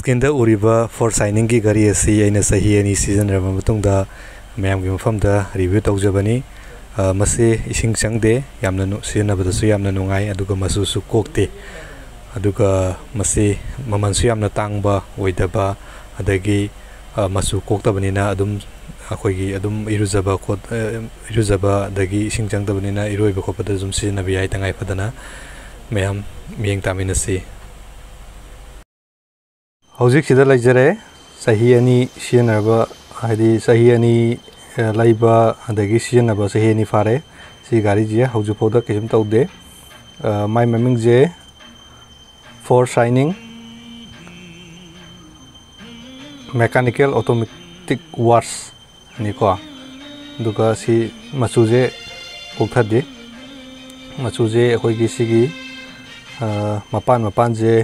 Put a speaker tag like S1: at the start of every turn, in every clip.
S1: Screen उरीबा for signing की गाड़ी असी अइना सही अनि सीजन रब मतुंगदा मैम की मफमदा रिव्यू तौजबनी मसे इसिंग चंगदे यामना सिजनबदसु यामना नुंगाई अदुगा मसुसु कोकते अदुगा मसे ममनसु यामना तांगबा ओइदबा अदगी मसु कोकतबनिना अदुम अखोगी अदुम इरुजबा दगी इसिंग चंगतबनिना इरोइबा खोपदा जुम सिजनबा याई तंगाई फदना मैम मियंग तामिनसी हौजिक सिदा लैजरे सही अनि सिजनबा हाइदि सही अनि लाइबा अदगी सिजनबा सही अनि फारे सी गाड़ी जे हौजु फोदा केम तौदे माय ममिंग जे for shining mechanical automatic wash निको दुगा सी मचुजे कोथदे मचुजे अखोगी सिगी मपान जे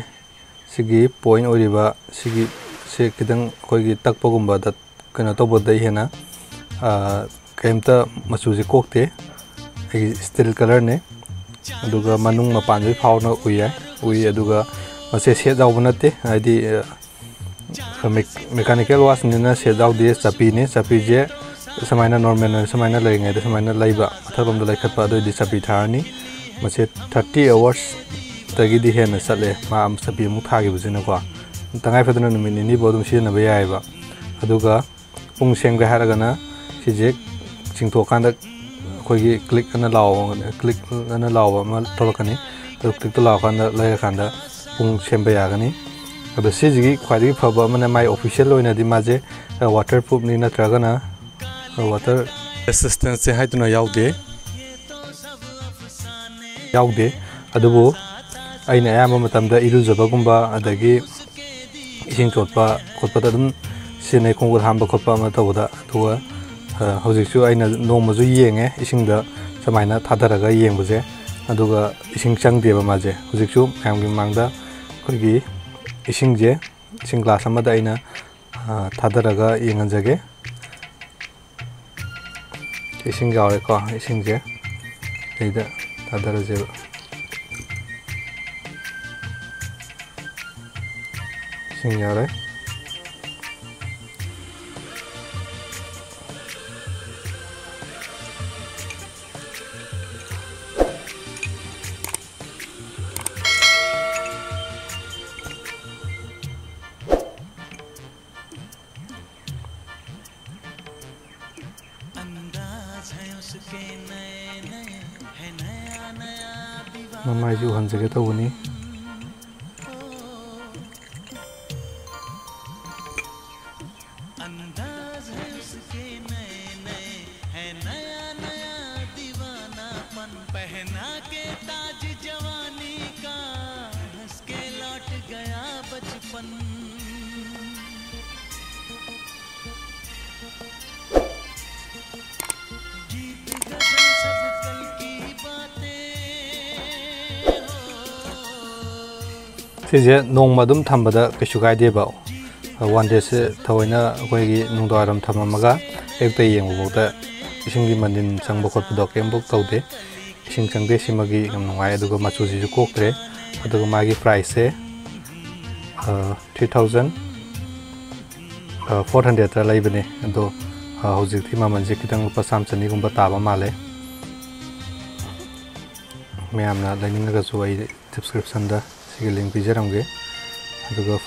S1: सिगी पॉइंट ओरिबा सिगी से किदंग अखोगी तकपगुंबा द कनो तोबदै हेना केमता मचुजे कोकते स्टील कलर ने अदुगा मनुंग मपान जे फावना उई अदुगा मसे से जावबा नते हाइदि मैकेनिकल वाश निना से जावदे चपी ने चपी जे समायना नॉर्मल समायना लेंगे दे समायना लाइबा अथबम द लाइखतपा दोदि चपी थारनी मसे 30 आवर्स तगी दि हेना चले मा चपी मु थागी बुजिनको तंगाई फदना नुमिनि नि बोदुम सिजनबा यायबा अदुगा पुंग सेंगे हारगना सिजे चिंगथोकांद अखोगी क्लिक अना लाव मा थोलकनी तो क्लिक तो लावकांद लायकांद पुंग सेंबा यागनी अदो सिजिगी ख्वाइदगी फबा मने माय ऑफिशियल ओइना दि माजे वाटर प्रूफ नि नत्रगना वाटर रेसिस्टेंस से हाइतुना यावदे अदुबो अइना यामा मतमदा इरुजबगुंबा अदगी इसिंग चोटपा खोटपा दम सिनै खोंगुर हामबा खोटपा मा तौदा दुआ हौजिकसु अइना नोमजु येंगे इसिंगदा समायना थादरगा येंबजे अदुगा इसिंग चंगदेबा माजे हौजिकसु मैमगी मांगदा खोगी इसिंगजे इसिंग ग्लास अमदा अइना थादरगा येंगजगे इसिंग यावरेको इसिंगजे एदा थादरजे इसिंग यावरे ममाई जो हंजगे तो वनी
S2: पहना के ताज जवानी का हंस के लौट गया बचपन
S1: सिजे नोंगमदुम थंबदा कछु गायदेबा वन डे से थवैना अखोगी नुंगदारम थममगा एकता येंगबोदा इसिंगी मंदिन चंगबो खोटपदो केमबो तौदे इसिंग चंगदे सिमगी गम नुंगाय अदुगा मचुजिजु कोक्त्रे अदुगा मागी प्राइस से 3400 ता लाइबने अदो हौजिकथि मामनजे कितंग लुपा सामचनी गुंबा ताबा माले मैमना लाइनिंगगसु आई डिस्क्रिप्शन दा सिगे लिंक पिजरमगे अदुगा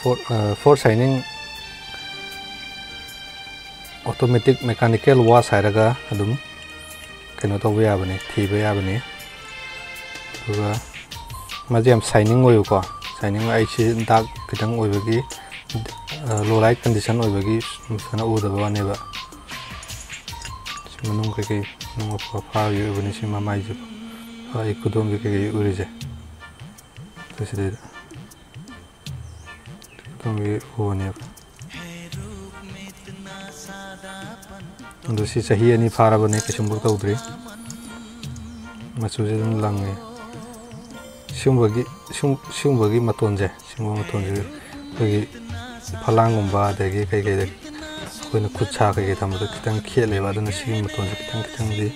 S1: for shining automatic mechanical wash हायरगा अदुम कनो तौबा याबने थीबा याबने अदुगा माजे हम शाइनिंग ओयुको शाइनिंग आइसे दाग कितंग ओइबगी लो लाइट कंडीशन ओइबगी सना उदबवानेबा मनुंग के नुंग फा योबने सिमा माइजे आई कुदोम के उरिजे तो सिदे तो ये होने दोसी सही अनि फारा बने किसुंबक तौद्रे मचुजे दम लांगे सिंबगी मतोनजे कोगी फलांगुंबा देगी कई कोइना खुच्छा कई थमदो खितंग खेलेबा दन सिंग मतोनजे खितंग दि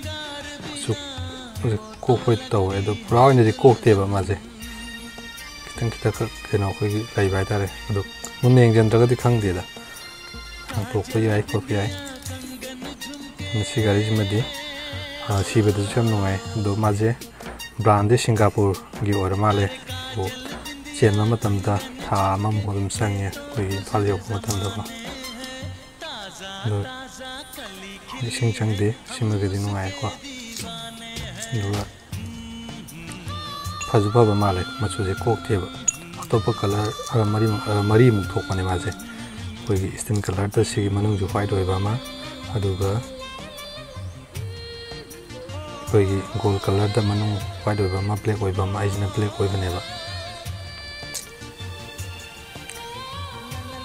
S1: सु कोकोय तौ एदो पुरा ओइनदि कोकतेबा माजे खितंग कनो कोगी लाइबा तारे अदो मुन्ने येंजनद्रगदि खंगदेदा तोक्पा याई खोप याई मसी गारिसिमदि सिबदसु याम नुंगाई दो माजे ब्रांडे सिंगापुर गी ओर माले वो चेन मतमदा था अमम होदम संगे कोई इम्फाल यौरप मतमदा को दो इसिंग चंगदे सिमगदि नुंगाई को दुगा फजु फब माले मचुजे कोक्तेबा अतोप कलर मरी मुक थोकने माजे कोई स्किन कलर ता सिगी मनुंग जो व्हाइट होइबा मा अदुगा कोई गोल्ड कलर दा मनुंग व्हाइट होइबा मा ब्लैक होइबा मा आइजना ब्लैक होइबनेबा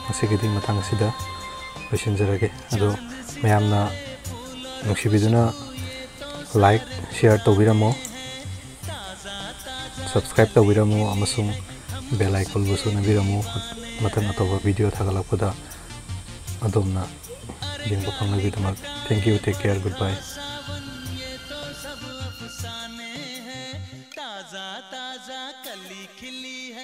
S1: मसिगिदि मतंग सिदा लोइसिनजरगे अदो मयामना नुसिबिदुना लाइक शेयर तौबिरमो सब्सक्राइब तौबिरमो अमसुंग बेल आइकन बुसु नबिरमो मतंग अतोबा वीडियो थागलकपदा अदोमना लिंक फंगनगिदमक thank you take care good bye
S2: ताजा ताजा कली खिली है।